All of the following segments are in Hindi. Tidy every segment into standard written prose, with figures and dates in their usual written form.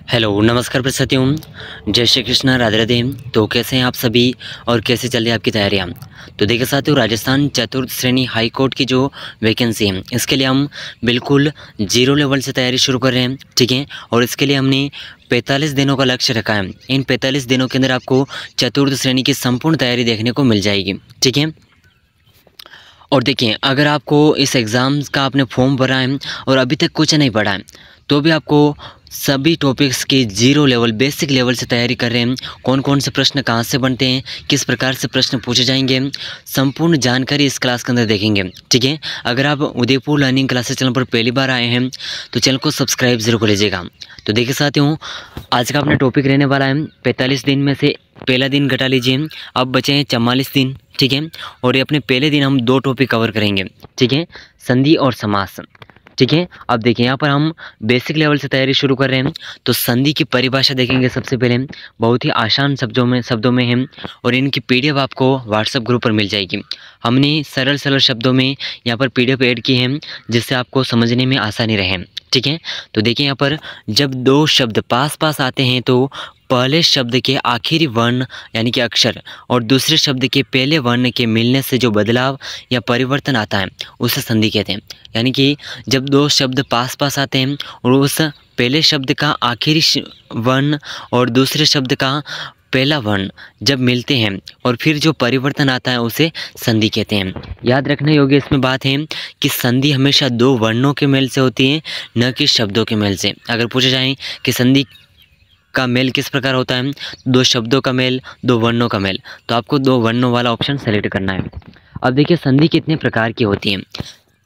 हेलो नमस्कार साथियों, जय श्री कृष्णा, राधे राधे। तो कैसे हैं आप सभी और कैसे चल रही है आपकी तैयारियां। तो देखिए साथियों, राजस्थान चतुर्थ श्रेणी हाई कोर्ट की जो वैकेंसी है इसके लिए हम बिल्कुल जीरो लेवल से तैयारी शुरू कर रहे हैं, ठीक है। और इसके लिए हमने 45 दिनों का लक्ष्य रखा है। इन 45 दिनों के अंदर आपको चतुर्थ श्रेणी की संपूर्ण तैयारी देखने को मिल जाएगी, ठीक है। और देखिए, अगर आपको इस एग्ज़ाम्स का आपने फॉर्म भरा है और अभी तक कुछ नहीं पढ़ा है तो भी आपको सभी टॉपिक्स की जीरो लेवल बेसिक लेवल से तैयारी कर रहे हैं। कौन कौन से प्रश्न कहाँ से बनते हैं, किस प्रकार से प्रश्न पूछे जाएंगे, संपूर्ण जानकारी इस क्लास के अंदर देखेंगे, ठीक है। अगर आप उदयपुर लर्निंग क्लासेस चैनल पर पहली बार आए हैं तो चैनल को सब्सक्राइब जरूर कर लीजिएगा। तो देखिए साथियों, आज का अपना टॉपिक रहने वाला है 45 दिन में से पहला दिन घटा लीजिए, अब बचे हैं 44 दिन, ठीक है। और ये अपने पहले दिन हम 2 टॉपिक कवर करेंगे, ठीक है, संधि और समास, ठीक है। अब देखिए, यहाँ पर हम बेसिक लेवल से तैयारी शुरू कर रहे हैं। तो संधि की परिभाषा देखेंगे सबसे पहले, बहुत ही आसान शब्दों में है और इनकी पीडीएफ आपको व्हाट्सएप ग्रुप पर मिल जाएगी। हमने सरल शब्दों में यहाँ पर पीडीएफ ऐड की है जिससे आपको समझने में आसानी रहे, ठीक है। तो देखिए, यहाँ पर जब 2 शब्द पास पास आते हैं तो पहले शब्द के आखिरी वर्ण यानी कि अक्षर और दूसरे शब्द के पहले वर्ण के मिलने से जो बदलाव या परिवर्तन आता है उसे संधि कहते हैं। यानी कि जब 2 शब्द पास पास आते हैं और उस पहले शब्द का आखिरी वर्ण और दूसरे शब्द का पहला वर्ण जब मिलते हैं और फिर जो परिवर्तन आता है उसे संधि कहते हैं। याद रखने योग्य इसमें बात है कि संधि हमेशा 2 वर्णों के मेल से होती है, न कि शब्दों के मेल से। अगर पूछा जाए कि संधि का मेल किस प्रकार होता है, 2 शब्दों का मेल, 2 वर्णों का मेल, तो आपको 2 वर्णों वाला ऑप्शन सेलेक्ट करना है। अब देखिए, संधि कितने प्रकार की होती है।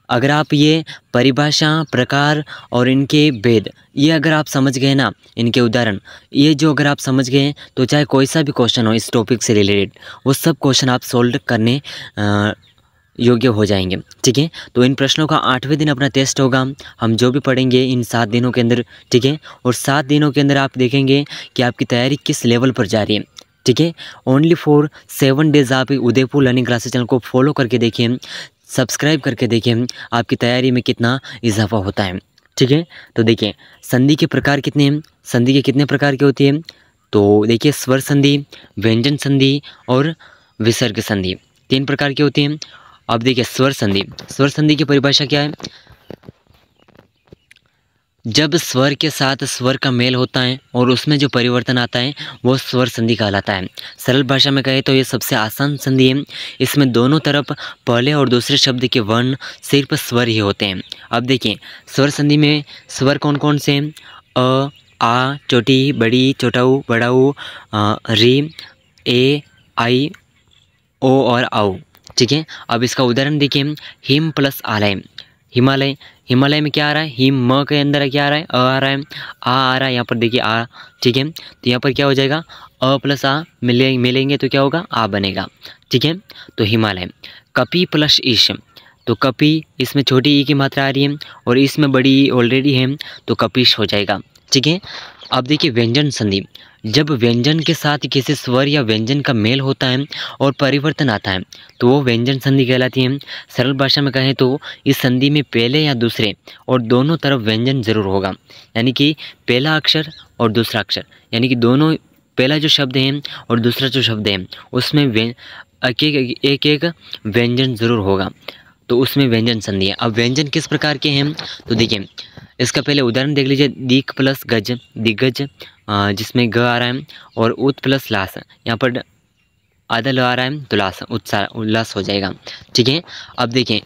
अगर आप ये परिभाषा, प्रकार और इनके भेद ये अगर आप समझ गए ना, इनके उदाहरण ये जो अगर आप समझ गए तो चाहे कोई सा भी क्वेश्चन हो इस टॉपिक से रिलेटेड, वो सब क्वेश्चन आप सोल्व करने योग्य हो जाएंगे, ठीक है। तो इन प्रश्नों का 8वें दिन अपना टेस्ट होगा। हम जो भी पढ़ेंगे इन 7 दिनों के अंदर, ठीक है। और 7 दिनों के अंदर आप देखेंगे कि आपकी तैयारी किस लेवल पर जा रही है, ठीक है। ओनली फॉर 7 डेज आप उदयपुर लर्निंग क्लासेस चैनल को फॉलो करके देखिए, सब्सक्राइब करके देखिए, आपकी तैयारी में कितना इजाफा होता है, ठीक है। तो देखिए, संधि के प्रकार कितने हैं, संधि के कितने प्रकार की होती है। तो देखिए, स्वर संधि, व्यंजन संधि और विसर्ग संधि 3 प्रकार की होती हैं। अब देखिए, स्वर संधि, स्वर संधि की परिभाषा क्या है। जब स्वर के साथ स्वर का मेल होता है और उसमें जो परिवर्तन आता है वो स्वर संधि कहलाता है। सरल भाषा में कहे तो ये सबसे आसान संधि है। इसमें दोनों तरफ पहले और दूसरे शब्द के वर्ण सिर्फ स्वर ही होते हैं। अब देखिए, स्वर संधि में स्वर कौन कौन से हैं। अ, आ, छोटी, बड़ी, छोटाऊ, बड़ाऊ, री, ए, आई, ओ और आओ, ठीक है। अब इसका उदाहरण देखिए, हिम प्लस आलय, हिमालय, हिमालय में क्या आ रहा है, हिम म के अंदर क्या आ रहा है, अ आ रहा है, आ रहा है, यहाँ पर देखिए आ, ठीक है। तो यहाँ पर क्या हो जाएगा, अ प्लस आ मिलेंगे तो क्या होगा, आ बनेगा, ठीक है। तो हिमालय। कपि प्लस ईश, तो कपि इसमें छोटी ई की मात्रा आ रही है और इसमें बड़ी ई ऑलरेडी है तो कपिश हो जाएगा, ठीक है। अब देखिए, व्यंजन संधि, जब व्यंजन के साथ किसी स्वर या व्यंजन का मेल होता है और परिवर्तन आता है तो वो व्यंजन संधि कहलाती है। सरल भाषा में कहें तो इस संधि में पहले या दूसरे और दोनों तरफ व्यंजन जरूर होगा। यानी कि पहला अक्षर और दूसरा अक्षर, यानी कि दोनों, पहला जो शब्द है और दूसरा जो शब्द है उसमें एक एक व्यंजन जरूर होगा, तो उसमें व्यंजन संधि है। अब व्यंजन किस प्रकार के हैं, तो देखिए, इसका पहले उदाहरण देख लीजिए। दीक प्लस गज, दिग्गज, जिसमें ग आ रहा है, और उत प्लस लास, यहाँ पर आधा ल आ रहा है तो लास, उत्साह, उल्लास हो जाएगा, ठीक है। अब देखिए,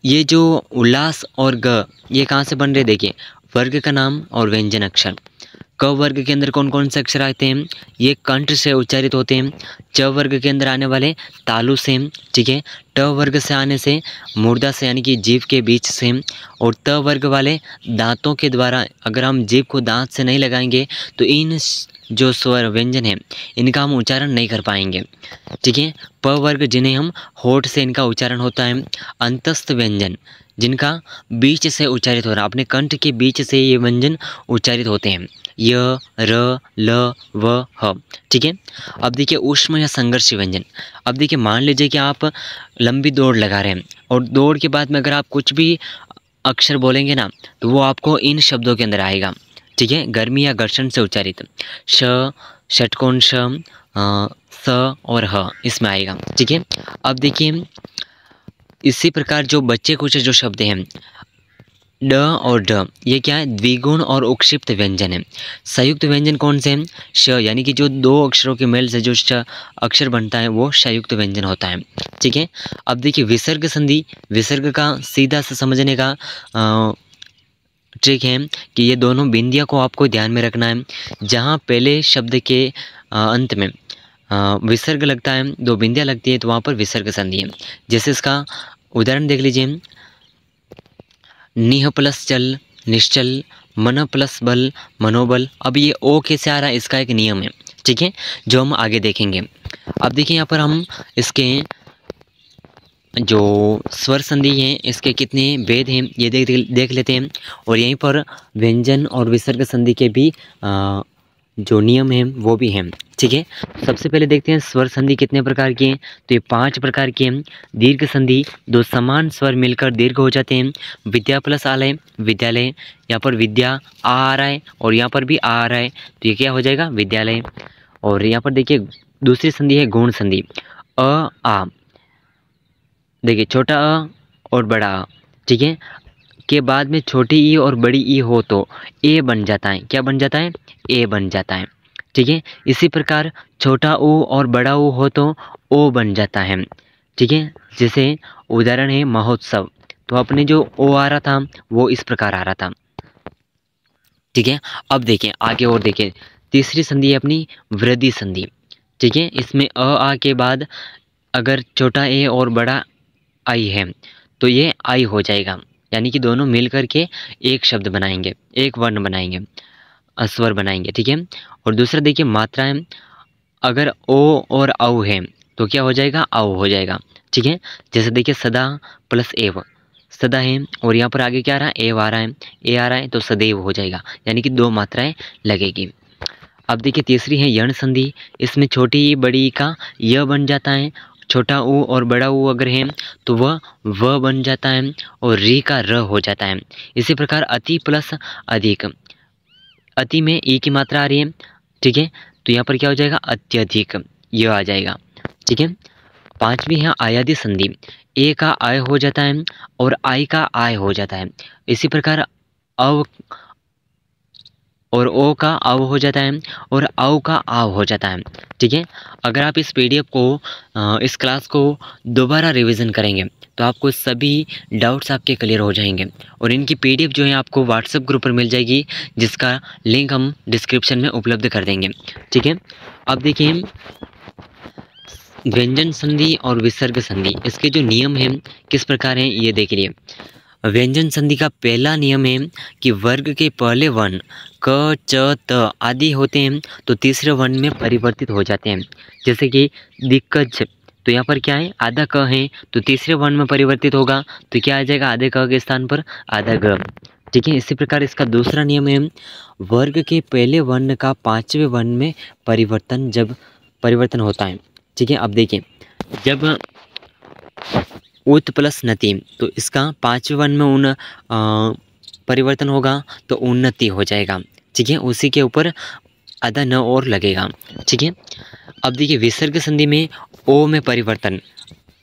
ये जो उल्लास और ग ये कहाँ से बन रहे, देखिए, वर्ग का नाम और व्यंजन अक्षर। क वर्ग के अंदर कौन कौन से अक्षर आते हैं, ये कंठ से उच्चारित होते हैं। च वर्ग के अंदर आने वाले तालु से, ठीक है। ट वर्ग से आने से मुर्दा से, यानी कि जीभ के बीच से। और त वर्ग वाले दांतों के द्वारा, अगर हम जीभ को दांत से नहीं लगाएंगे तो इन जो स्वर व्यंजन है इनका हम उच्चारण नहीं कर पाएंगे, ठीक है। प वर्ग, जिन्हें हम होठ से इनका उच्चारण होता है। अंतस्थ व्यंजन, जिनका बीच से उच्चारित हो रहा है, अपने कंठ के बीच से ये व्यंजन उच्चारित होते हैं। य, र, ल, व, ह, ठीक है। अब देखिए, ऊष्म या संघर्ष व्यंजन। अब देखिए, मान लीजिए कि आप लंबी दौड़ लगा रहे हैं और दौड़ के बाद में अगर आप कुछ भी अक्षर बोलेंगे ना तो वो आपको इन शब्दों के अंदर आएगा। ठीक है, गर्मी या घर्षण से उच्चारित। श, षटकोण श, स और ह इसमें आएगा। ठीक है, अब देखिए इसी प्रकार जो बच्चे कुछ जो शब्द हैं ड और ड, ये क्या है, द्विगुण और उक्षिप्त व्यंजन है। संयुक्त व्यंजन कौन से हैं? श, यानी कि जो दो अक्षरों के मेल से जो श अक्षर बनता है वो संयुक्त व्यंजन होता है। ठीक है, अब देखिए विसर्ग संधि, विसर्ग का सीधा से समझने का ट्रिक है कि ये दोनों बिंदियों को आपको ध्यान में रखना है। जहाँ पहले शब्द के अंत में विसर्ग लगता है, दो बिंदियाँ लगती है, तो वहाँ पर विसर्ग संधि है। जैसे इसका उदाहरण देख लीजिए, निह प्लस चल, निश्चल, मन प्लस बल, मनोबल। अब ये ओ कैसे आ रहा है, इसका एक नियम है। ठीक है, जो हम आगे देखेंगे। अब देखिए यहाँ पर हम इसके जो स्वर संधि हैं इसके कितने भेद हैं ये देख लेते हैं, और यहीं पर व्यंजन और विसर्ग संधि के भी जो नियम हैं वो भी हैं। ठीक है, सबसे पहले देखते हैं स्वर संधि कितने प्रकार की हैं। तो ये 5 प्रकार की हैं। दीर्घ संधि, दो समान स्वर मिलकर दीर्घ हो जाते हैं। विद्या प्लस आलय, विद्यालय, यहाँ पर विद्या आ रहा है और यहाँ पर भी आ रहा है, तो ये क्या हो जाएगा, विद्यालय। और यहाँ पर देखिए दूसरी संधि है गुण संधि, अ आ, देखिए छोटा अ और बड़ा अ, ठीक है, के बाद में छोटी ई और बड़ी ई हो तो ए बन जाता है। क्या बन जाता है, ए बन जाता है। ठीक है, इसी प्रकार छोटा ऊ और बड़ा ऊ हो तो ओ बन जाता है। ठीक है, जैसे उदाहरण है महोत्सव, तो अपने जो ओ आ रहा था वो इस प्रकार आ रहा था। ठीक है, अब देखें आगे और देखें, तीसरी संधि है अपनी वृद्धि संधि। ठीक है, इसमें अ आ के बाद अगर छोटा ए और बड़ा आई है तो ये आई हो जाएगा, यानी कि दोनों मिल करके एक शब्द बनाएंगे, एक वर्ण बनाएंगे, स्वर बनाएंगे। ठीक है, और दूसरा देखिए मात्राएं, अगर ओ और औ है तो क्या हो जाएगा, औ हो जाएगा। ठीक है, जैसे देखिए सदा प्लस एव, सदा है और यहाँ पर आगे क्या आ रहा है, एव आ रहा है, ए आ रहा है, तो सदैव हो जाएगा, यानी कि 2 मात्राएं लगेगी। अब देखिए तीसरी है यण संधि, इसमें छोटी ई बड़ी ई का य बन जाता है, छोटा ऊ और बड़ा ऊ अगर है तो वह व बन जाता है और री का र हो जाता है। इसी प्रकार अति प्लस अधिक, अति में ई की मात्रा आ रही है। ठीक है, तो यहाँ पर क्या हो जाएगा, अत्यधिक, यह आ जाएगा। ठीक है, पांचवी है आयादी संधि, ए का आय हो जाता है और आई का आय हो जाता है। इसी प्रकार अव और ओ का आव हो जाता है और आव का आव हो जाता है। ठीक है, अगर आप इस पीडीएफ को इस क्लास को दोबारा रिवीजन करेंगे तो आपको सभी डाउट्स आपके क्लियर हो जाएंगे, और इनकी पीडीएफ जो है आपको व्हाट्सएप ग्रुप पर मिल जाएगी, जिसका लिंक हम डिस्क्रिप्शन में उपलब्ध कर देंगे। ठीक है, अब देखिए व्यंजन संधि और विसर्ग संधि, इसके जो नियम हैं किस प्रकार हैं ये देख लिए। व्यंजन संधि का पहला नियम है कि वर्ग के पहले वर्ण क, च, त आदि होते हैं तो तीसरे वर्ण में परिवर्तित हो जाते हैं। जैसे कि दिक्कज, तो यहाँ पर क्या है, आधा क है तो तीसरे वर्ण में परिवर्तित होगा, तो क्या आ जाएगा, आधे क के स्थान पर आधा ग। ठीक है, इसी प्रकार इसका दूसरा नियम है वर्ग के पहले वर्ण का 5वें वर्ण में परिवर्तन होता है। ठीक है, अब देखिए जब उत प्लस नति, तो इसका 5वें वर्ण में उन परिवर्तन होगा तो उन्नति हो जाएगा। ठीक है, उसी के ऊपर आधा न और लगेगा। ठीक है, अब देखिए विसर्ग संधि में ओ में परिवर्तन,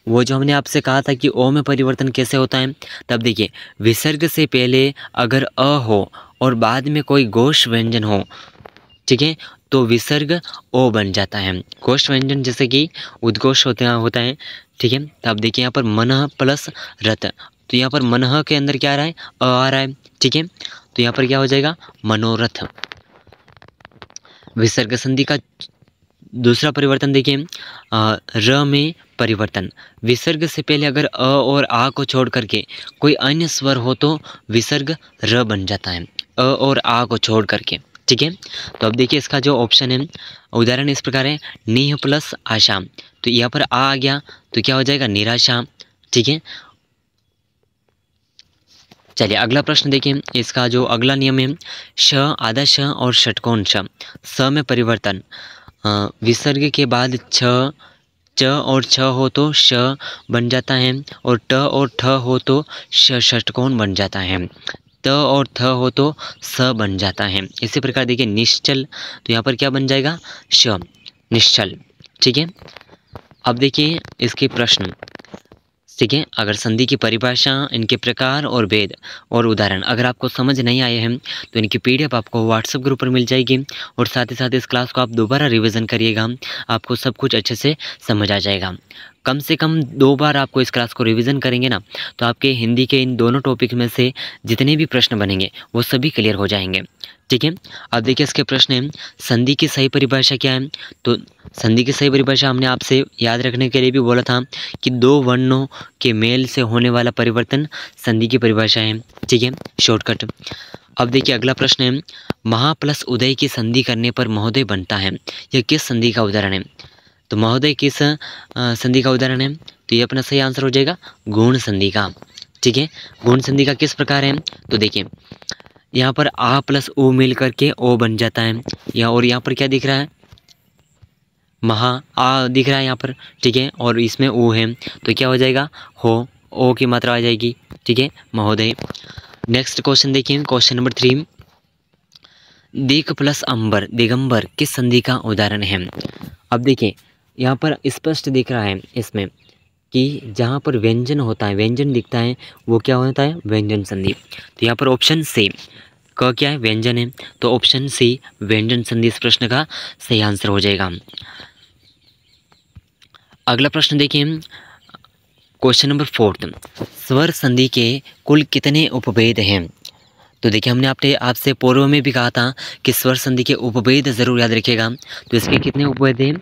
वो जो हमने आपसे कहा था कि ओ में परिवर्तन कैसे होता है, तब देखिए विसर्ग से पहले अगर अ हो और बाद में कोई घोष व्यंजन हो, ठीक है, तो विसर्ग ओ बन जाता है। घोष व्यंजन जैसे कि उद्घोष होता है। ठीक है, तो अब देखिए यहाँ पर मनः प्लस रथ, तो यहाँ पर मनः के अंदर क्या आ रहा है, अ आ रहा है। ठीक है, तो यहाँ पर क्या हो जाएगा, मनोरथ। विसर्ग संधि का दूसरा परिवर्तन देखिए र में परिवर्तन, विसर्ग से पहले अगर अ और आ को छोड़ करके कोई अन्य स्वर हो तो विसर्ग र बन जाता है, अ और आ को छोड़ करके। ठीक है, तो अब देखिए इसका जो ऑप्शन है, उदाहरण इस प्रकार है, निह प्लस आशा, तो यहाँ पर आ गया तो क्या हो जाएगा, निराशा। ठीक है, चलिए अगला प्रश्न देखिए, इसका जो अगला नियम है, श, आधा श और षटकोण श, स में परिवर्तन, विसर्ग के बाद च और छ हो तो श बन जाता है और ट और ठ हो तो ष षटकोण बन जाता है। त और थ हो तो स बन जाता है। इसी प्रकार देखिए निश्चल, तो यहाँ पर क्या बन जाएगा, श, निश्चल। ठीक है, अब देखिए इसके प्रश्न। ठीक है, अगर संधि की परिभाषा, इनके प्रकार और भेद और उदाहरण अगर आपको समझ नहीं आए हैं तो इनकी पीडीएफ आपको व्हाट्सएप ग्रुप पर मिल जाएगी, और साथ ही साथ इस क्लास को आप दोबारा रिवीजन करिएगा, आपको सब कुछ अच्छे से समझ आ जाएगा। कम से कम 2 बार आपको इस क्लास को रिवीजन करेंगे ना, तो आपके हिंदी के इन दोनों टॉपिक में से जितने भी प्रश्न बनेंगे वो सभी क्लियर हो जाएंगे। ठीक है, अब देखिए इसके प्रश्न है, संधि की सही परिभाषा क्या है। तो संधि की सही परिभाषा हमने आपसे याद रखने के लिए भी बोला था कि 2 वर्णों के मेल से होने वाला परिवर्तन संधि की परिभाषा है। ठीक है, शॉर्टकट। अब देखिए अगला प्रश्न है, महा प्लस उदय की संधि करने पर महोदय बनता है, यह किस संधि का उदाहरण है। तो महोदय किस संधि का उदाहरण है, तो ये अपना सही आंसर हो जाएगा गुण संधि का। ठीक है, गुण संधि का किस प्रकार है, तो देखिए यहाँ पर आ प्लस ओ मिल करके ओ बन जाता है, और यहाँ पर क्या दिख रहा है, महा आ दिख रहा है यहाँ पर। ठीक है, और इसमें ओ है तो क्या हो जाएगा, हो, ओ की मात्रा आ जाएगी। ठीक है, महोदय। नेक्स्ट क्वेश्चन देखिए, क्वेश्चन नंबर 3, दिक प्लस अंबर, दिगंबर किस संधि का उदाहरण है। अब देखिए यहाँ पर स्पष्ट दिख रहा है इसमें कि जहाँ पर व्यंजन होता है, व्यंजन दिखता है, वो क्या होता है, व्यंजन संधि। तो यहाँ पर ऑप्शन सी क क्या है, व्यंजन है, तो ऑप्शन सी व्यंजन संधि इस प्रश्न का सही आंसर हो जाएगा। अगला प्रश्न देखिए, क्वेश्चन नंबर 4, स्वर संधि के कुल कितने उपभेद हैं। तो देखिए हमने आपसे पूर्व में भी कहा था कि स्वर संधि के उपभेद जरूर याद रखिएगा। तो इसके कितने उपभेद हैं,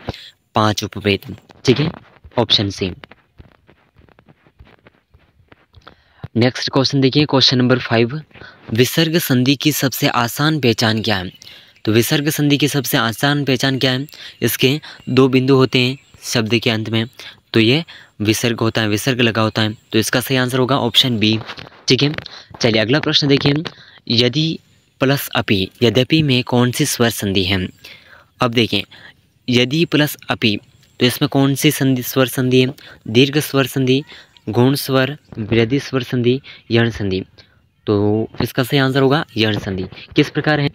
5 उपभेद। ठीक है, ऑप्शन सी। नेक्स्ट क्वेश्चन देखिए, क्वेश्चन नंबर 5, विसर्ग संधि की सबसे आसान पहचान क्या है। तो विसर्ग संधि की सबसे आसान पहचान क्या है, इसके 2 बिंदु होते हैं शब्द के अंत में, तो ये विसर्ग होता है, विसर्ग लगा होता है, तो इसका सही आंसर होगा ऑप्शन बी। ठीक है, चलिए अगला प्रश्न देखिए, यदि प्लस अपि, यद्यपि में कौन सी स्वर संधि है। अब देखें यदि प्लस अपि, तो इसमें कौन सी संधि, स्वर संधि है, दीर्घ स्वर संधि, गुण स्वर, वृद्धि स्वर संधि, यण संधि। तो इसका सही आंसर होगा यण संधि। किस प्रकार है,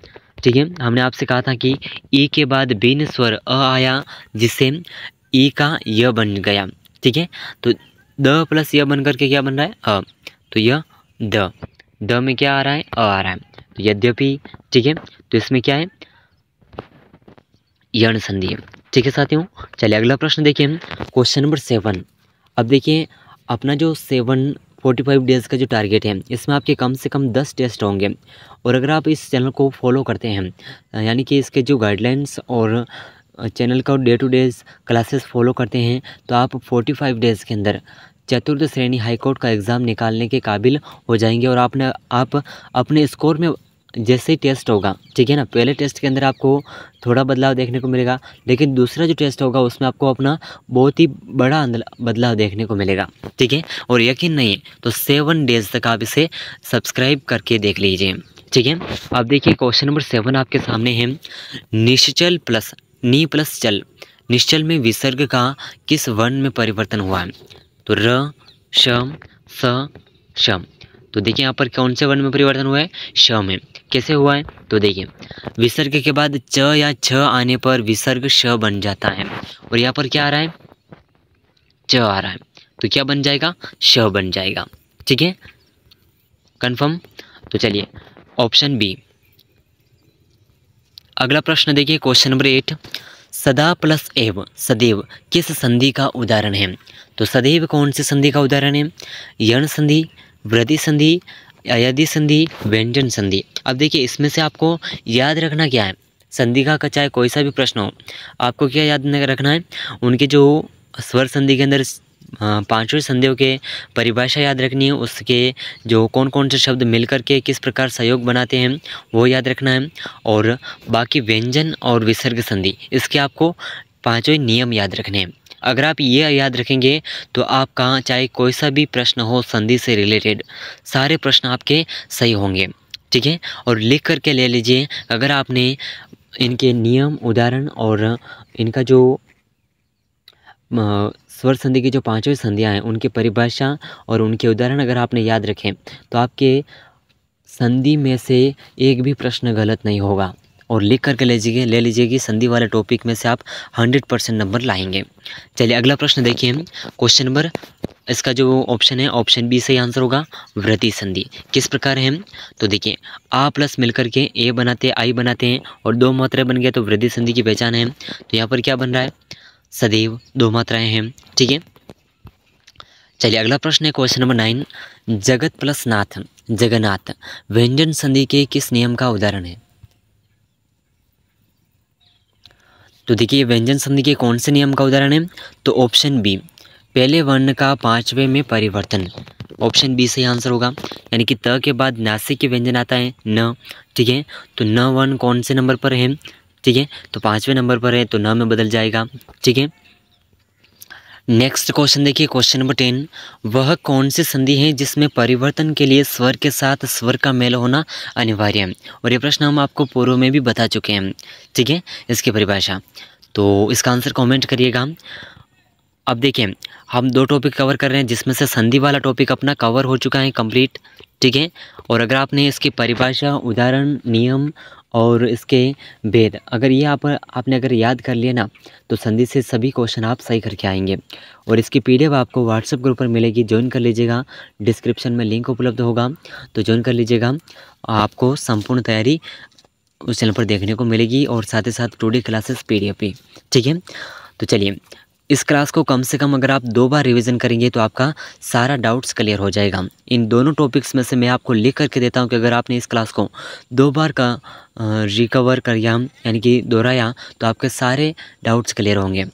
ठीक है, हमने आपसे कहा था कि ई के बाद बिन स्वर अ आया, जिससे ई का य बन गया। ठीक है, तो द प्लस य बन करके क्या बन रहा है, अ, तो यह द में क्या आ रहा है, अ आ रहा है, तो यद्यपि। ठीक है, तो इसमें क्या है, यण संधि है। ठीक है साथियों, चलिए अगला प्रश्न देखिए, क्वेश्चन नंबर 7। अब देखिए अपना जो 745 डेज़ का जो टारगेट है, इसमें आपके कम से कम 10 टेस्ट होंगे, और अगर आप इस चैनल को फॉलो करते हैं, यानी कि इसके जो गाइडलाइंस और चैनल का day two days classes follow करते हैं, तो आप 45 डेज़ के अंदर चतुर्थ श्रेणी हाईकोर्ट का एग्ज़ाम निकालने के काबिल हो जाएंगे। और आप अपने स्कोर में जैसे ही टेस्ट होगा, ठीक है ना, पहले टेस्ट के अंदर आपको थोड़ा बदलाव देखने को मिलेगा, लेकिन दूसरा जो टेस्ट होगा उसमें आपको अपना बहुत ही बड़ा बदलाव देखने को मिलेगा। ठीक है, और यकीन नहीं तो 7 डेज़ तक आप इसे सब्सक्राइब करके देख लीजिए। ठीक है, अब देखिए क्वेश्चन नंबर 7 आपके सामने है, निश्चल प्लस नी प्लस चल, निश्चल में विसर्ग का किस वर्ण में परिवर्तन हुआ है। तो र, श, स, श। तो देखिए यहाँ पर कौन से वर्ण में परिवर्तन हुआ है, श में। कैसे हुआ है, तो देखिए विसर्ग के बाद च या छ आने पर विसर्ग श बन जाता है, और यहाँ पर क्या आ रहा है, च आ रहा है, तो क्या बन जाएगा, श बन जाएगा। ठीक है, कंफर्म। तो चलिए ऑप्शन बी। अगला प्रश्न देखिए, क्वेश्चन नंबर 8, सदा प्लस एव, सदैव किस संधि का उदाहरण है। तो सदैव कौन सी संधि का उदाहरण है, यण संधि, वृद्धि संधि, अयदि संधि, व्यंजन संधि। अब देखिए इसमें से आपको याद रखना क्या है, संधि का चाहे कोई सा भी प्रश्न हो, आपको क्या याद रखना है, उनके जो स्वर संधि के अंदर 5 संधियों के परिभाषा याद रखनी है, उसके जो कौन कौन से शब्द मिलकर के किस प्रकार सहयोग बनाते हैं वो याद रखना है, और बाकी व्यंजन और विसर्ग संधि, इसके आपको 5 नियम याद रखने हैं। अगर आप ये याद रखेंगे तो आपका चाहे कोई सा भी प्रश्न हो संधि से रिलेटेड, सारे प्रश्न आपके सही होंगे। ठीक है, और लिख करके ले लीजिए, अगर आपने इनके नियम, उदाहरण और इनका जो स्वर संधि की जो 5 संधियाँ हैं उनकी परिभाषा और उनके उदाहरण अगर आपने याद रखें, तो आपके संधि में से एक भी प्रश्न गलत नहीं होगा और लिख करके ले लीजिए कि संधि वाले टॉपिक में से आप 100% नंबर लाएंगे। चलिए अगला प्रश्न देखिए, क्वेश्चन नंबर, इसका जो ऑप्शन है ऑप्शन बी सही आंसर होगा, वृद्धि संधि। किस प्रकार है, तो देखिए आ प्लस मिलकर के ए बनाते हैं, आई बनाते हैं और दो मात्राएं बन गया तो वृद्धि संधि की पहचान है। तो यहाँ पर क्या बन रहा है, सदैव दो मात्राएं हैं, ठीक है। चलिए अगला प्रश्न है क्वेश्चन नंबर 9, जगत प्लस नाथ, जगन्नाथ व्यंजन संधि के किस नियम का उदाहरण है। तो देखिए व्यंजन संधि के कौन से नियम का उदाहरण है, तो ऑप्शन बी, पहले वर्ण का पांचवें में परिवर्तन, ऑप्शन बी सही आंसर होगा। यानी कि त के बाद नासिक के व्यंजन आता है न, ठीक है। तो न वर्ण कौन से नंबर पर है, ठीक है, तो पांचवें नंबर पर है तो न में बदल जाएगा, ठीक है। नेक्स्ट क्वेश्चन देखिए क्वेश्चन नंबर 10, वह कौन सी संधि है जिसमें परिवर्तन के लिए स्वर के साथ स्वर का मेल होना अनिवार्य है। और ये प्रश्न हम आपको पूर्व में भी बता चुके हैं, ठीक है, इसकी परिभाषा। तो इसका आंसर कमेंट करिएगा। अब देखिए हम दो टॉपिक कवर कर रहे हैं जिसमें से संधि वाला टॉपिक अपना कवर हो चुका है कंप्लीट, ठीक है। और अगर आपने इसकी परिभाषा, उदाहरण, नियम और इसके भेद अगर ये आपने अगर याद कर लिया ना, तो संधि से सभी क्वेश्चन आप सही करके आएंगे। और इसकी पीडीएफ आपको व्हाट्सएप ग्रुप पर मिलेगी, ज्वाइन कर लीजिएगा, डिस्क्रिप्शन में लिंक उपलब्ध होगा तो ज्वाइन कर लीजिएगा। आपको संपूर्ण तैयारी उस चैनल पर देखने को मिलेगी और साथ ही साथ टुडे क्लासेस पीडीएफ भी, ठीक है। तो चलिए इस क्लास को कम से कम अगर आप 2 बार रिवीजन करेंगे तो आपका सारा डाउट्स क्लियर हो जाएगा। इन दोनों टॉपिक्स में से मैं आपको लिख करके देता हूं कि अगर आपने इस क्लास को 2 बार का रिकवर किया यानी कि दोहराया तो आपके सारे डाउट्स क्लियर होंगे।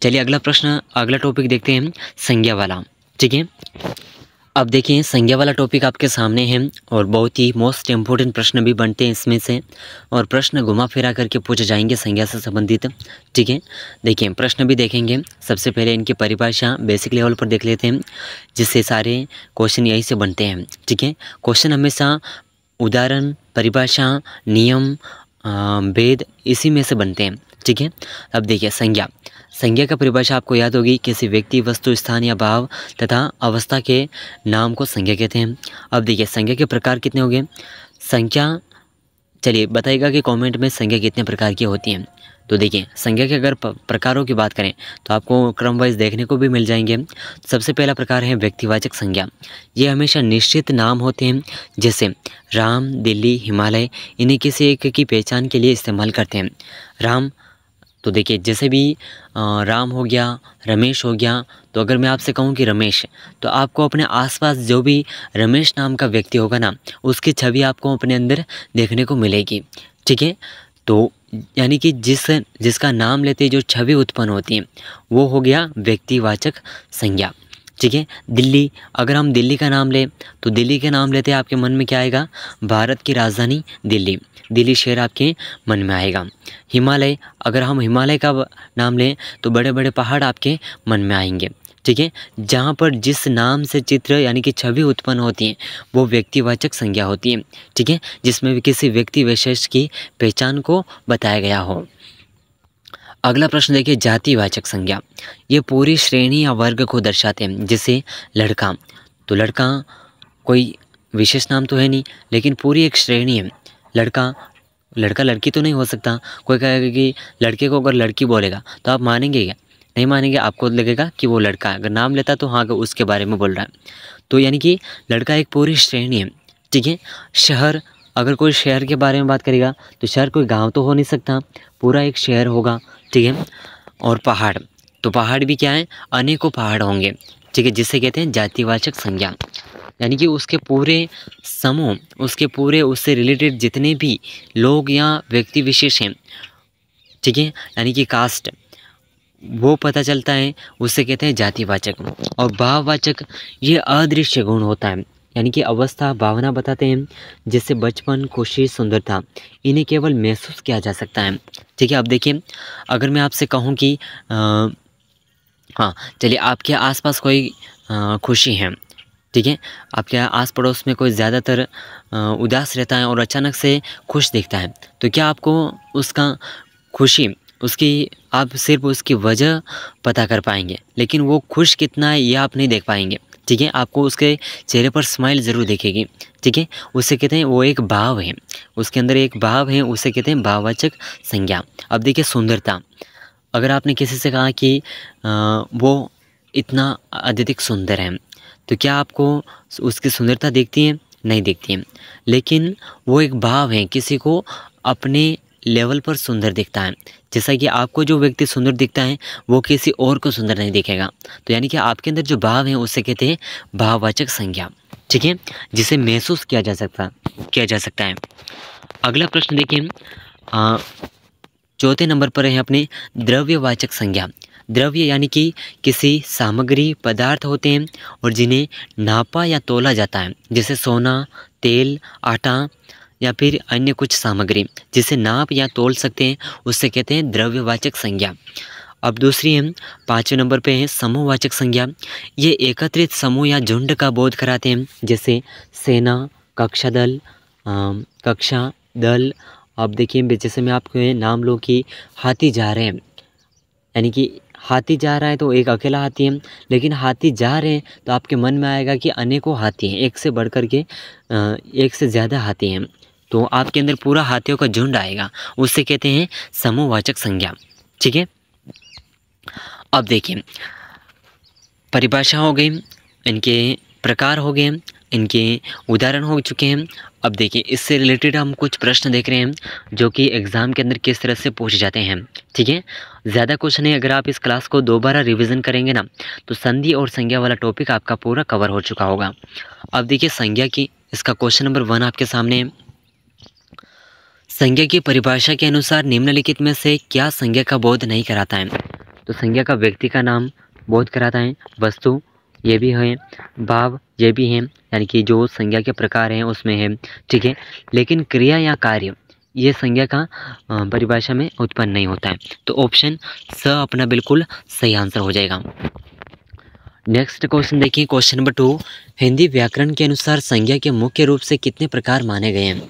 चलिए अगला प्रश्न, अगला टॉपिक देखते हैं, संज्ञा वाला, ठीक है। अब देखिए संज्ञा वाला टॉपिक आपके सामने है और बहुत ही मोस्ट इम्पोर्टेंट प्रश्न भी बनते हैं इसमें से, और प्रश्न घुमा फिरा करके पूछे जाएंगे संज्ञा से संबंधित, ठीक है। देखिए प्रश्न भी देखेंगे, सबसे पहले इनकी परिभाषा बेसिक लेवल पर देख लेते हैं जिससे सारे क्वेश्चन यहीं से बनते हैं, ठीक है। क्वेश्चन हमेशा उदाहरण, परिभाषा, नियम, भेद इसी में से बनते हैं, ठीक है। अब देखिए संज्ञा, संज्ञा का परिभाषा आपको याद होगी, किसी व्यक्ति, वस्तु, स्थान या भाव तथा अवस्था के नाम को संज्ञा कहते हैं। अब देखिए संज्ञा के प्रकार कितने हो गए, संख्या, चलिए बताइएगा कि कमेंट में संज्ञा कितने प्रकार की होती हैं। तो देखिए संज्ञा के अगर प्रकारों की बात करें तो आपको क्रम वाइज देखने को भी मिल जाएंगे। सबसे पहला प्रकार है व्यक्तिवाचक संज्ञा। ये हमेशा निश्चित नाम होते हैं, जैसे राम, दिल्ली, हिमालय, इन्हें किसी एक की पहचान के लिए इस्तेमाल करते हैं। राम, तो देखिए जैसे भी राम हो गया, रमेश हो गया, तो अगर मैं आपसे कहूँ कि रमेश, तो आपको अपने आसपास जो भी रमेश नाम का व्यक्ति होगा ना, उसकी छवि आपको अपने अंदर देखने को मिलेगी, ठीक है। तो यानी कि जिसका नाम लेते जो छवि उत्पन्न होती है वो हो गया व्यक्तिवाचक संज्ञा, ठीक है। दिल्ली, अगर हम दिल्ली का नाम लें तो दिल्ली के नाम लेते आपके मन में क्या आएगा, भारत की राजधानी दिल्ली, दिल्ली शहर आपके मन में आएगा। हिमालय, अगर हम हिमालय का नाम लें तो बड़े बड़े पहाड़ आपके मन में आएंगे, ठीक है। जहाँ पर जिस नाम से चित्र यानी कि छवि उत्पन्न होती है वो व्यक्तिवाचक संज्ञा होती है, ठीक है, जिसमें भी किसी व्यक्ति विशेष की पहचान को बताया गया हो। अगला प्रश्न देखिए, जातिवाचक संज्ञा। ये पूरी श्रेणी या वर्ग को दर्शाते हैं, जैसे लड़का, तो लड़का कोई विशेष नाम तो है नहीं लेकिन पूरी एक श्रेणी है। लड़का, लड़का लड़की तो नहीं हो सकता, कोई कहेगा कि लड़के को अगर लड़की बोलेगा तो आप मानेंगे क्या, नहीं मानेंगे, आपको लगेगा कि वो लड़का है। अगर नाम लेता तो हाँ उसके बारे में बोल रहा है। तो यानी कि लड़का एक पूरी श्रेणी है, ठीक है। शहर, अगर कोई शहर के बारे में बात करेगा तो शहर कोई गांव तो हो नहीं सकता, पूरा एक शहर होगा, ठीक है। और पहाड़, तो पहाड़ भी क्या है, अनेकों पहाड़ होंगे, ठीक है, जिसे कहते हैं जातिवाचक संज्ञा। यानी कि उसके पूरे समूह, उसके पूरे उससे रिलेटेड जितने भी लोग या व्यक्ति विशेष हैं, ठीक है, यानी कि कास्ट, वो पता चलता है, उससे कहते हैं जातिवाचक। और भाववाचक, ये अदृश्य गुण होता है, यानी कि अवस्था, भावना बताते हैं, जैसे बचपन, खुशी, सुंदरता, इन्हें केवल महसूस किया जा सकता है, ठीक है। अब देखिए अगर मैं आपसे कहूँ कि हाँ चलिए आपके आसपास कोई खुशी है, ठीक है, आपके आस पड़ोस में कोई ज़्यादातर उदास रहता है और अचानक से खुश दिखता है, तो क्या आपको उसका खुशी, उसकी आप सिर्फ उसकी वजह पता कर पाएंगे, लेकिन वो खुश कितना है ये आप नहीं देख पाएंगे, ठीक है, आपको उसके चेहरे पर स्माइल ज़रूर दिखेगी। ठीक है, उसे कहते हैं वो एक भाव है, उसके अंदर एक भाव है, उसे कहते हैं भाववाचक संज्ञा। अब देखिए सुंदरता, अगर आपने किसी से कहा कि वो इतना अत्यधिक सुंदर है, तो क्या आपको उसकी सुंदरता दिखती है? नहीं दिखती है, लेकिन वो एक भाव है, किसी को अपने लेवल पर सुंदर दिखता है। जैसा कि आपको जो व्यक्ति सुंदर दिखता है वो किसी और को सुंदर नहीं दिखेगा। तो यानी कि आपके अंदर जो भाव है उसे कहते हैं भाववाचक संज्ञा। ठीक है, जिसे महसूस किया जा सकता है। अगला प्रश्न देखिए, चौथे नंबर पर है अपने द्रव्यवाचक संज्ञा। द्रव्य यानी कि किसी सामग्री पदार्थ होते हैं और जिन्हें नापा या तोला जाता है, जैसे सोना, तेल, आटा या फिर अन्य कुछ सामग्री जिसे नाप या तोल सकते हैं, उससे कहते हैं द्रव्यवाचक संज्ञा। अब दूसरी है, 5वें नंबर पे है समूहवाचक संज्ञा। ये एकत्रित समूह या झुंड का बोध कराते हैं, जैसे सेना, कक्षा दल। अब देखिए जैसे मैं आपको ये नाम लूँ कि हाथी जा रहे हैं, यानी कि हाथी जा रहा है तो एक अकेला हाथी है, लेकिन हाथी जा रहे हैं तो आपके मन में आएगा कि अनेकों हाथी हैं, एक से बढ़कर के एक से ज़्यादा हाथी हैं, तो आपके अंदर पूरा हाथियों का झुंड आएगा, उससे कहते हैं समूहवाचक संज्ञा। ठीक है, अब देखिए परिभाषा हो गई, इनके प्रकार हो गए, इनके उदाहरण हो चुके हैं। अब देखिए इससे रिलेटेड हम कुछ प्रश्न देख रहे हैं जो कि एग्ज़ाम के अंदर किस तरह से पूछे जाते हैं। ठीक है, ज़्यादा कुछ नहीं, अगर आप इस क्लास को दोबारा रिवीजन करेंगे ना तो संधि और संज्ञा वाला टॉपिक आपका पूरा कवर हो चुका होगा। अब देखिए संज्ञा की, इसका क्वेश्चन नंबर 1 आपके सामने है। संज्ञा की परिभाषा के अनुसार निम्नलिखित में से क्या संज्ञा का बोध नहीं कराता है? तो संज्ञा का व्यक्ति का नाम बोध कराता है, वस्तु ये भी है, भाव ये भी है, यानी कि जो संज्ञा के प्रकार हैं उसमें है। ठीक है, लेकिन क्रिया या कार्य ये संज्ञा का परिभाषा में उत्पन्न नहीं होता है। तो ऑप्शन स अपना बिल्कुल सही आंसर हो जाएगा। नेक्स्ट क्वेश्चन देखिए, क्वेश्चन नंबर 2, हिंदी व्याकरण के अनुसार संज्ञा के मुख्य रूप से कितने प्रकार माने गए हैं?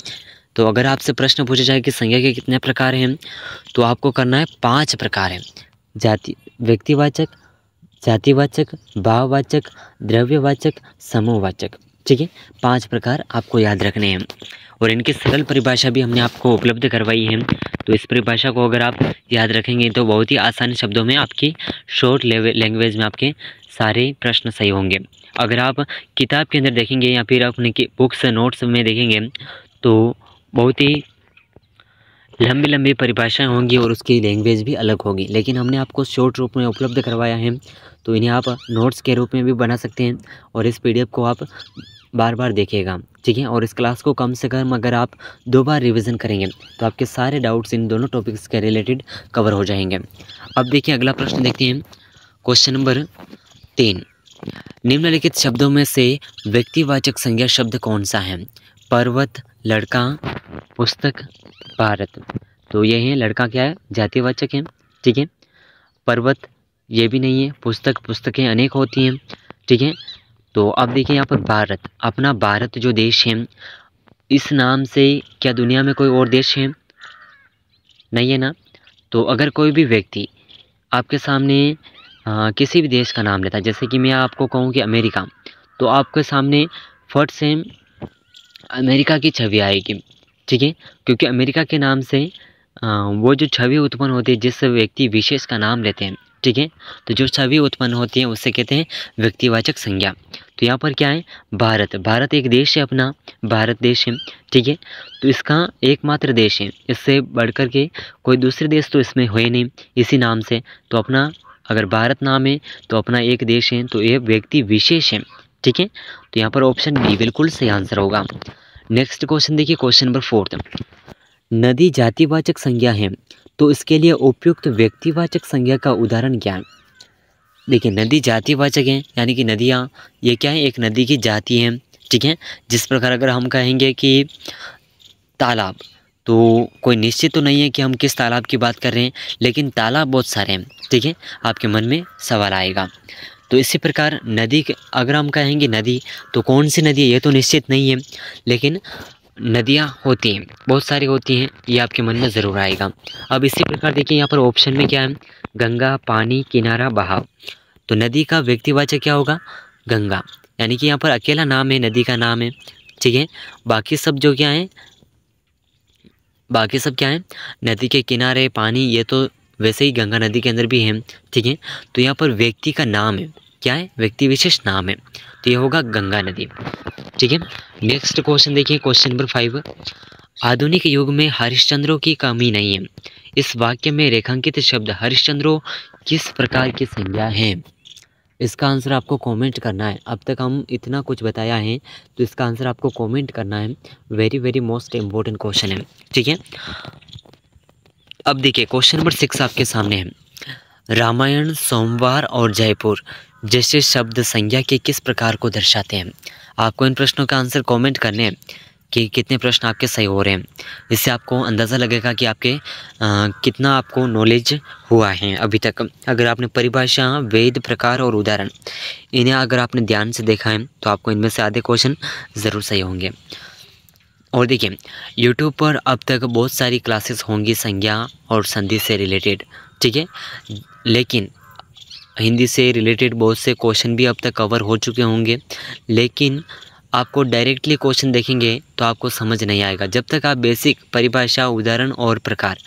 तो अगर आपसे प्रश्न पूछा जाए कि संज्ञा के कितने प्रकार हैं, तो आपको करना है 5 प्रकार हैं। व्यक्तिवाचक, जातिवाचक, भाववाचक, द्रव्यवाचक, समूहवाचक। ठीक है, 5 प्रकार आपको याद रखने हैं और इनकी सरल परिभाषा भी हमने आपको उपलब्ध करवाई है। तो इस परिभाषा को अगर आप याद रखेंगे तो बहुत ही आसान शब्दों में आपकी शॉर्ट लैंग्वेज में आपके सारे प्रश्न सही होंगे। अगर आप किताब के अंदर देखेंगे या फिर अपने बुक्स नोट्स में देखेंगे तो बहुत ही लंबी लंबी परिभाषाएं होंगी और उसकी लैंग्वेज भी अलग होगी, लेकिन हमने आपको शॉर्ट रूप में उपलब्ध करवाया है, तो इन्हें आप नोट्स के रूप में भी बना सकते हैं और इस पीडीएफ को आप बार बार देखिएगा। ठीक है, और इस क्लास को कम से कम अगर आप 2 बार रिवीजन करेंगे तो आपके सारे डाउट्स इन दोनों टॉपिक्स के रिलेटेड कवर हो जाएंगे। अब देखिए अगला प्रश्न देखते हैं, क्वेश्चन नंबर 3, निम्नलिखित शब्दों में से व्यक्तिवाचक संज्ञा शब्द कौन सा है? पर्वत, लड़का, पुस्तक, भारत। तो ये है, लड़का क्या है? जातिवाचक है। ठीक है, पर्वत ये भी नहीं है, पुस्तकें अनेक होती हैं। ठीक है, तो अब देखिए यहाँ पर भारत, अपना भारत जो देश है, इस नाम से क्या दुनिया में कोई और देश है? नहीं है ना। तो अगर कोई भी व्यक्ति आपके सामने किसी भी देश का नाम लेता है, जैसे कि मैं आपको कहूँ कि अमेरिका, तो आपके सामने फट से अमेरिका की छवि आएगी। ठीक है, क्योंकि अमेरिका के नाम से वो जो छवि उत्पन्न होती है, जिस व्यक्ति विशेष का नाम लेते हैं, ठीक है, तो जो छवि उत्पन्न होती है उससे कहते हैं व्यक्तिवाचक संज्ञा। तो यहाँ पर क्या है? भारत, भारत एक देश है, अपना भारत देश है। ठीक है, तो इसका एकमात्र देश है, इससे बढ़कर के कोई दूसरे देश तो इसमें हुए नहीं इसी नाम से। तो अपना अगर भारत नाम है तो अपना एक देश है, तो ये व्यक्ति विशेष है। ठीक है, तो यहाँ पर ऑप्शन बी बिल्कुल सही आंसर होगा। नेक्स्ट क्वेश्चन देखिए, क्वेश्चन नंबर 4, नदी जातिवाचक संज्ञा है तो इसके लिए उपयुक्त व्यक्तिवाचक संज्ञा का उदाहरण क्या है? देखिए नदी जातिवाचक है, यानी कि नदियाँ ये क्या है? एक नदी की जाति है। ठीक है, जिस प्रकार अगर हम कहेंगे कि तालाब, तो कोई निश्चित तो नहीं है कि हम किस तालाब की बात कर रहे हैं, लेकिन तालाब बहुत सारे हैं। ठीक है, आपके मन में सवाल आएगा। तो इसी प्रकार नदी, अगर हम कहेंगे नदी, तो कौन सी नदी है ये तो निश्चित नहीं है, लेकिन नदियाँ होती हैं, बहुत सारी होती हैं, ये आपके मन में ज़रूर आएगा। अब इसी प्रकार देखिए यहाँ पर ऑप्शन में क्या है? गंगा, पानी, किनारा, बहाव। तो नदी का व्यक्तिवाचक क्या होगा? गंगा, यानी कि यहाँ पर अकेला नाम है, नदी का नाम है, ठीक है। बाकी सब जो क्या है, बाकी सब क्या है, नदी के किनारे पानी, ये तो वैसे ही गंगा नदी के अंदर भी है, ठीक है। तो यहाँ पर व्यक्ति का नाम है, क्या है, व्यक्ति विशेष नाम है, तो ये होगा गंगा नदी, ठीक है। नेक्स्ट क्वेश्चन देखिए, क्वेश्चन नंबर 5। आधुनिक युग में हरिश्चंद्रों की कमी नहीं है। इस वाक्य में रेखांकित शब्द हरिश्चंद्रों किस प्रकार की संज्ञा है? इसका आंसर आपको कमेंट करना है। अब तक हम इतना कुछ बताया है, तो इसका आंसर आपको कमेंट करना है। Very very most important question है, ठीक है। अब देखिए क्वेश्चन नंबर 6 आपके सामने है। रामायण, सोमवार और जयपुर जैसे शब्द संज्ञा के किस प्रकार को दर्शाते हैं? आपको इन प्रश्नों का आंसर कमेंट करने हैं कि कितने प्रश्न आपके सही हो रहे हैं। इससे आपको अंदाज़ा लगेगा कि आपके कितना आपको नॉलेज हुआ है अभी तक। अगर आपने परिभाषा, वेद, प्रकार और उदाहरण, इन्हें अगर आपने ध्यान से देखा है तो आपको इनमें से आधे क्वेश्चन ज़रूर सही होंगे। और देखिए यूट्यूब पर अब तक बहुत सारी क्लासेस होंगी संज्ञा और संधि से रिलेटेड, ठीक है। लेकिन हिंदी से रिलेटेड बहुत से क्वेश्चन भी अब तक कवर हो चुके होंगे, लेकिन आपको डायरेक्टली क्वेश्चन देखेंगे तो आपको समझ नहीं आएगा। जब तक आप बेसिक परिभाषा, उदाहरण और प्रकार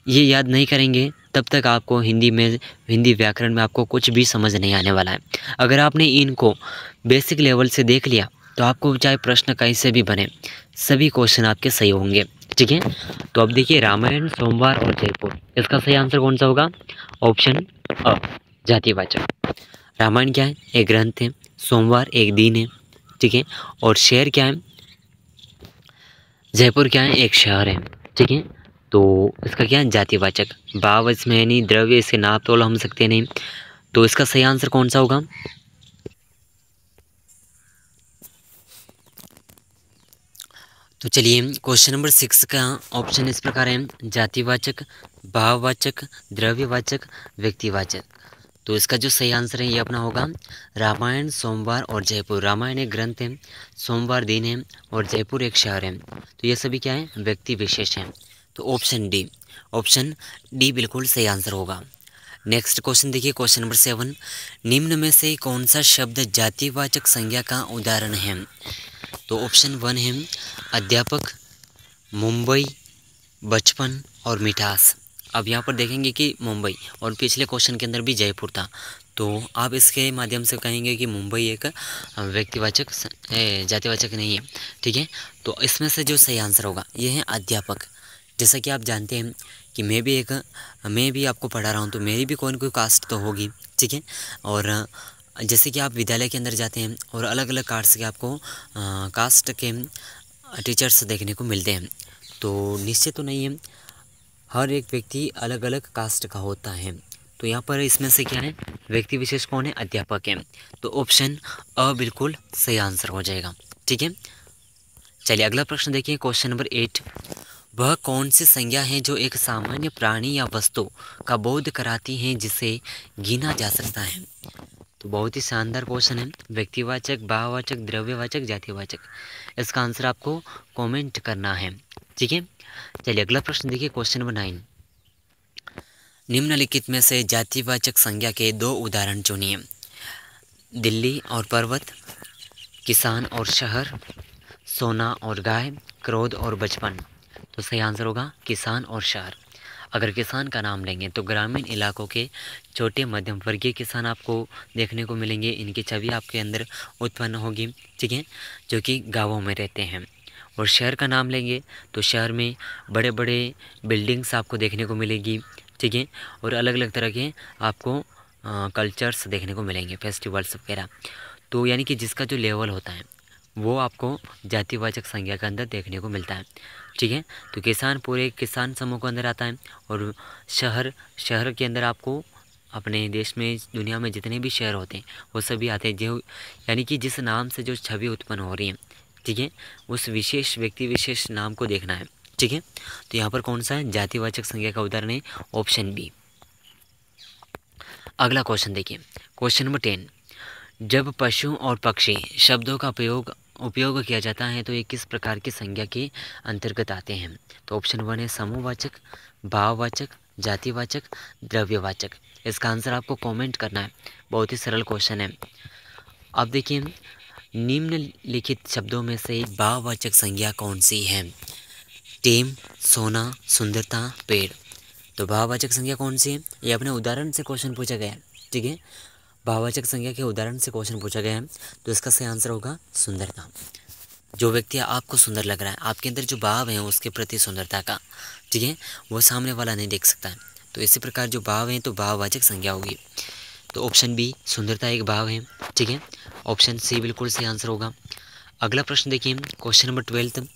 ये याद नहीं करेंगे, तब तक आपको हिंदी व्याकरण में आपको कुछ भी समझ नहीं आने वाला है। अगर आपने इनको बेसिक लेवल से देख लिया तो आपको चाहे प्रश्न कैसे भी बने, सभी क्वेश्चन आपके सही होंगे, ठीक है। तो अब देखिए रामायण, सोमवार और जयपुर, इसका सही आंसर कौन सा होगा? ऑप्शन अ, जातिवाचक। रामायण क्या है? एक ग्रंथ है। सोमवार एक दिन है, ठीक है। और शहर क्या है? जयपुर क्या है? एक शहर है, ठीक है। तो इसका क्या है? जातिवाचक। भाव इसमें है नहीं, द्रव्य इसके नाप तोल हम सकते नहीं, तो इसका सही आंसर कौन सा होगा? तो चलिए क्वेश्चन नंबर 6 का ऑप्शन इस प्रकार है, जातिवाचक, भाववाचक, द्रव्यवाचक, व्यक्तिवाचक। तो इसका जो सही आंसर है ये अपना होगा रामायण, सोमवार और जयपुर। रामायण एक ग्रंथ है, सोमवार दिन है और जयपुर एक शहर है। तो ये सभी क्या है? व्यक्ति विशेष हैं। तो ऑप्शन डी बिल्कुल सही आंसर होगा। नेक्स्ट क्वेश्चन देखिए, क्वेश्चन नंबर 7। निम्न में से कौन सा शब्द जातिवाचक संज्ञा का उदाहरण है? तो ऑप्शन 1 है अध्यापक, मुंबई, बचपन और मिठास। अब यहाँ पर देखेंगे कि मुंबई, और पिछले क्वेश्चन के अंदर भी जयपुर था, तो आप इसके माध्यम से कहेंगे कि मुंबई एक व्यक्तिवाचक जातिवाचक नहीं है, ठीक है। तो इसमें से जो सही आंसर होगा ये है अध्यापक। जैसा कि आप जानते हैं कि मैं भी आपको पढ़ा रहा हूँ, तो मेरी भी कोई न कोई कास्ट तो होगी, ठीक है। और जैसे कि आप विद्यालय के अंदर जाते हैं और अलग अलग कास्ट के आपको कास्ट के टीचर्स देखने को मिलते हैं, तो निश्चित तो नहीं है, हर एक व्यक्ति अलग अलग कास्ट का होता है। तो यहाँ पर इसमें से क्या है? व्यक्ति विशेष कौन है? अध्यापक है। तो ऑप्शन अ बिल्कुल सही आंसर हो जाएगा, ठीक है। चलिए अगला प्रश्न देखिए, क्वेश्चन नंबर 8। वह कौन सी संज्ञा है जो एक सामान्य प्राणी या वस्तु का बोध कराती है जिसे गिना जा सकता है? तो बहुत ही शानदार क्वेश्चन है। व्यक्तिवाचक, भाववाचक, द्रव्यवाचक, जातिवाचक, इसका आंसर आपको कमेंट करना है, ठीक है। चलिए अगला प्रश्न देखिए, क्वेश्चन नंबर 9। निम्नलिखित में से जातिवाचक संज्ञा के 2 उदाहरण चुनिए। दिल्ली और पर्वत, किसान और शहर, सोना और गाय, क्रोध और बचपन। तो सही आंसर होगा किसान और शहर। अगर किसान का नाम लेंगे तो ग्रामीण इलाकों के छोटे मध्यम वर्गीय किसान आपको देखने को मिलेंगे, इनकी छवि आपके अंदर उत्पन्न होगी, ठीक है, जो कि गाँवों में रहते हैं। और शहर का नाम लेंगे तो शहर में बड़े बड़े बिल्डिंग्स आपको देखने को मिलेगी, ठीक है। और अलग अलग तरह के आपको कल्चर्स देखने को मिलेंगे, फेस्टिवल्स वगैरह। तो यानी कि जिसका जो लेवल होता है वो आपको जातिवाचक संज्ञा के अंदर देखने को मिलता है, ठीक है। तो किसान पूरे किसान समूह के अंदर आता है, और शहर के अंदर आपको अपने देश में, दुनिया में जितने भी शहर होते हैं वो सभी आते हैं, जो यानी कि जिस नाम से जो छवि उत्पन्न हो रही है, ठीक है, उस विशेष व्यक्ति विशेष नाम को देखना है, ठीक है। तो यहाँ पर कौन सा है? जातिवाचक संज्ञा का उदाहरण है ऑप्शन बी। अगला क्वेश्चन देखिए, क्वेश्चन नंबर 10। जब पशु और पक्षी शब्दों का उपयोग किया जाता है तो ये किस प्रकार की संज्ञा के अंतर्गत आते हैं? तो ऑप्शन 1 है समूहवाचक, भाववाचक, जातिवाचक, द्रव्यवाचक। इसका आंसर आपको कमेंट करना है। बहुत ही सरल क्वेश्चन है। अब देखिए निम्नलिखित शब्दों में से भाववाचक संज्ञा कौन सी है? टेम, सोना, सुंदरता, पेड़। तो भाववाचक संज्ञा कौन सी है? ये अपने उदाहरण से क्वेश्चन पूछा गया है, ठीक है। भाववाचक संज्ञा के उदाहरण से क्वेश्चन पूछा गया है, तो इसका सही आंसर होगा सुंदरता। जो व्यक्ति आपको सुंदर लग रहा है, आपके अंदर जो भाव है उसके प्रति सुंदरता का, ठीक है, वो सामने वाला नहीं देख सकता है। तो इसी प्रकार जो भाव है तो भाववाचक संज्ञा होगी। तो ऑप्शन बी सुंदरता एक भाव है, ठीक है। ऑप्शन सी बिल्कुल सही आंसर होगा। अगला प्रश्न देखिए, क्वेश्चन नंबर 12,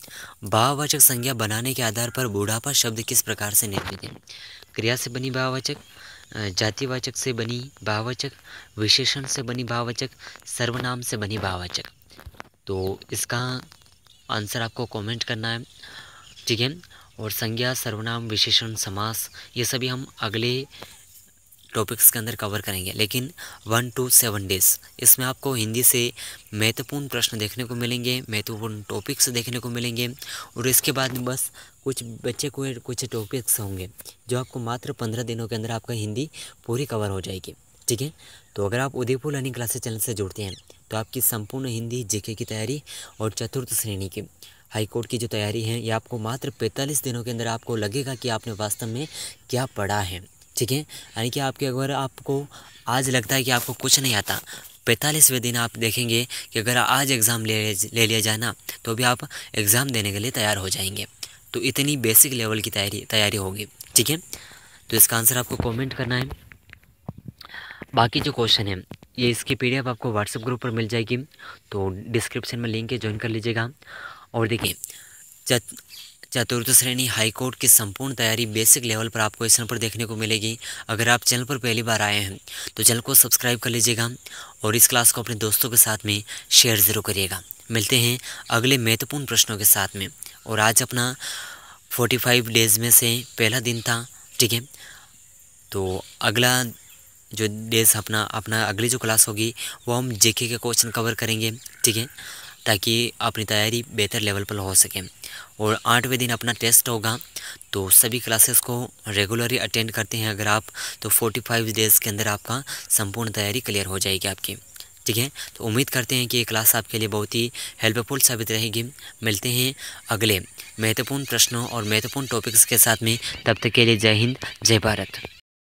भाववाचक संज्ञा बनाने के आधार पर बुढ़ापा शब्द किस प्रकार से निर्मित है? क्रिया से बनी भाववाचक, जातिवाचक से बनी भाववाचक, विशेषण से बनी भाववाचक, सर्वनाम से बनी भाववाचक। तो इसका आंसर आपको कमेंट करना है, ठीक है। और संज्ञा, सर्वनाम, विशेषण, समास, ये सभी हम अगले टॉपिक्स के अंदर कवर करेंगे। लेकिन 1 to 7 डेज इसमें आपको हिंदी से महत्वपूर्ण प्रश्न देखने को मिलेंगे, महत्वपूर्ण टॉपिक्स देखने को मिलेंगे। और इसके बाद में बस कुछ टॉपिक्स होंगे जो आपको मात्र 15 दिनों के अंदर आपका हिंदी पूरी कवर हो जाएगी, ठीक है। तो अगर आप उदयपुर लर्निंग क्लासेस चैनल से जुड़ते हैं तो आपकी संपूर्ण हिंदी जीके की तैयारी और चतुर्थ श्रेणी की हाईकोर्ट की जो तैयारी है ये आपको मात्र 45 दिनों के अंदर आपको लगेगा कि आपने वास्तव में क्या पढ़ा है, ठीक है। यानी कि अगर आपको आज लगता है कि आपको कुछ नहीं आता, 45वें दिन आप देखेंगे कि अगर आज एग्ज़ाम ले लिया जाए ना, तो भी आप एग्ज़ाम देने के लिए तैयार हो जाएंगे। तो इतनी बेसिक लेवल की तैयारी होगी, ठीक है। तो इसका आंसर आपको कमेंट करना है। बाकी जो क्वेश्चन है ये इसकी PDF आपको व्हाट्सएप ग्रुप पर मिल जाएगी, तो डिस्क्रिप्शन में लिंक है, ज्वाइन कर लीजिएगा। और देखिए, चतुर्थ श्रेणी हाईकोर्ट की संपूर्ण तैयारी बेसिक लेवल पर आपको इस चैनल पर देखने को मिलेगी। अगर आप चैनल पर पहली बार आए हैं तो चैनल को सब्सक्राइब कर लीजिएगा और इस क्लास को अपने दोस्तों के साथ में शेयर ज़रूर करिएगा। मिलते हैं अगले महत्वपूर्ण प्रश्नों के साथ में। और आज अपना 45 डेज़ में से पहला दिन था, ठीक है। तो अगला जो डेज़ अपना अगली जो क्लास होगी वो हम जीके के क्वेश्चन कवर करेंगे, ठीक है, ताकि अपनी तैयारी बेहतर लेवल पर हो सके। और 8वें दिन अपना टेस्ट होगा, तो सभी क्लासेस को रेगुलरली अटेंड करते हैं अगर आप, तो 45 डेज़ के अंदर आपका संपूर्ण तैयारी क्लियर हो जाएगी आपकी, ठीक है। तो उम्मीद करते हैं कि ये क्लास आपके लिए बहुत ही हेल्पफुल साबित रहेगी। मिलते हैं अगले महत्वपूर्ण प्रश्नों और महत्वपूर्ण टॉपिक्स के साथ में, तब तक के लिए जय हिंद, जय भारत।